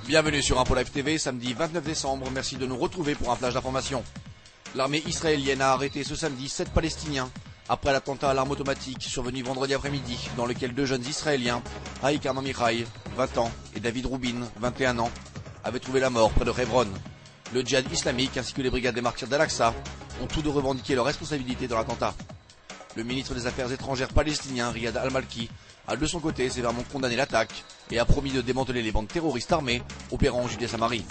Bienvenue sur InfoLive TV, samedi 29 décembre, merci de nous retrouver pour un flash d'information. L'armée israélienne a arrêté ce samedi 7 Palestiniens après l'attentat à l'arme automatique survenu vendredi après-midi dans lequel deux jeunes Israéliens, Haïkam Amichai, 20 ans, et David Rubin, 21 ans, avaient trouvé la mort près de Hebron. Le djihad islamique ainsi que les brigades des martyrs d'Al-Aqsa ont tous deux revendiqué leur responsabilité dans l'attentat. Le ministre des Affaires étrangères palestinien, Riyad Al-Malki, a de son côté sévèrement condamné l'attaque et a promis de démanteler les bandes terroristes armées opérant en Judée-Samarie.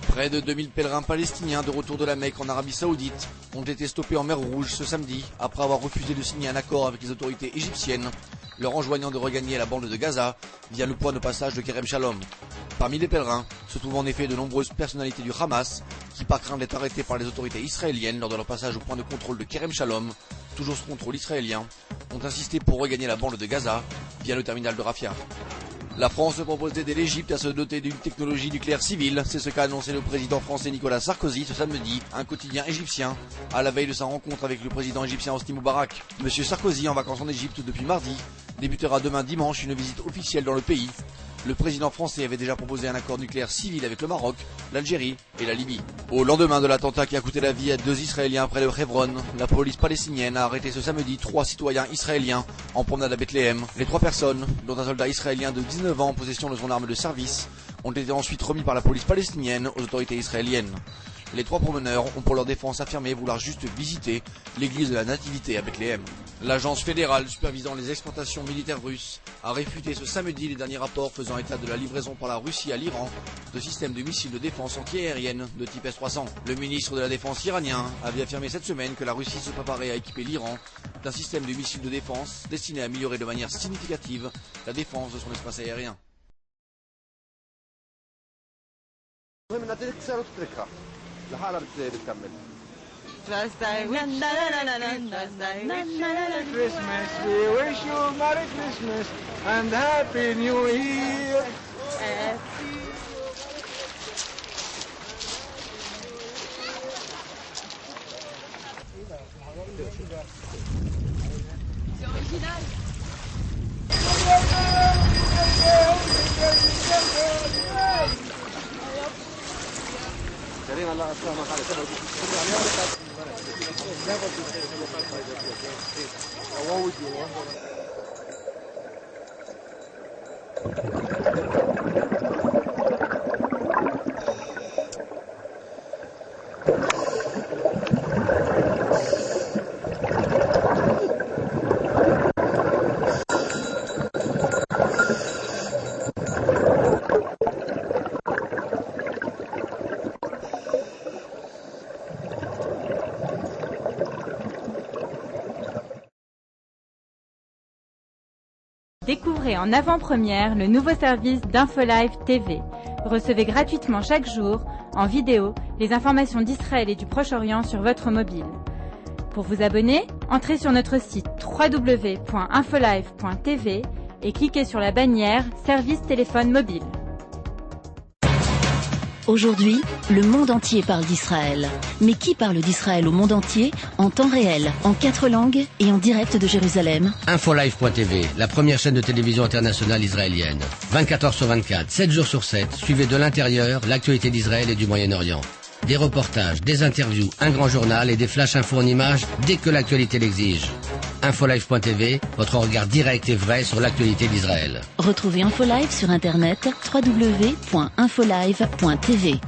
Près de 2000 pèlerins palestiniens de retour de la Mecque en Arabie Saoudite ont été stoppés en mer Rouge ce samedi après avoir refusé de signer un accord avec les autorités égyptiennes leur enjoignant de regagner la bande de Gaza via le point de passage de Kerem Shalom. Parmi les pèlerins se trouvent en effet de nombreuses personnalités du Hamas qui, par crainte d'être arrêtés par les autorités israéliennes lors de leur passage au point de contrôle de Kerem Shalom, toujours sous contrôle israélien, ont insisté pour regagner la bande de Gaza via le terminal de Rafia. La France propose d'aider l'Égypte à se doter d'une technologie nucléaire civile, c'est ce qu'a annoncé le président français Nicolas Sarkozy ce samedi, un quotidien égyptien, à la veille de sa rencontre avec le président égyptien Hosni Moubarak. Monsieur Sarkozy, en vacances en Égypte depuis mardi, débutera demain dimanche une visite officielle dans le pays. Le président français avait déjà proposé un accord nucléaire civil avec le Maroc, l'Algérie et la Libye. Au lendemain de l'attentat qui a coûté la vie à 2 Israéliens près de Hebron, la police palestinienne a arrêté ce samedi 3 citoyens israéliens en promenade à Bethléem. Les 3 personnes, dont un soldat israélien de 19 ans en possession de son arme de service, ont été ensuite remis par la police palestinienne aux autorités israéliennes. Les 3 promeneurs ont pour leur défense affirmé vouloir juste visiter l'église de la Nativité à Bethléem. L'agence fédérale supervisant les exportations militaires russes a réfuté ce samedi les derniers rapports faisant état de la livraison par la Russie à l'Iran de systèmes de missiles de défense antiaérienne de type S-300. Le ministre de la Défense iranien avait affirmé cette semaine que la Russie se préparait à équiper l'Iran d'un système de missiles de défense destiné à améliorer de manière significative la défense de son espace aérien. Christmas, we wish you Merry Christmas and Happy New Year. C'est original. كريم الله أسلامك على سبب Découvrez en avant-première le nouveau service d'InfoLive TV. Recevez gratuitement chaque jour, en vidéo, les informations d'Israël et du Proche-Orient sur votre mobile. Pour vous abonner, entrez sur notre site www.infolive.tv et cliquez sur la bannière Service téléphone mobile. Aujourd'hui, le monde entier parle d'Israël. Mais qui parle d'Israël au monde entier, en temps réel, en 4 langues et en direct de Jérusalem? InfoLive.tv, la première chaîne de télévision internationale israélienne. 24 heures sur 24, 7 jours sur 7, suivez de l'intérieur l'actualité d'Israël et du Moyen-Orient. Des reportages, des interviews, un grand journal et des flash infos en images dès que l'actualité l'exige. InfoLive.tv, votre regard direct et vrai sur l'actualité d'Israël. Retrouvez InfoLive sur internet www.infolive.tv.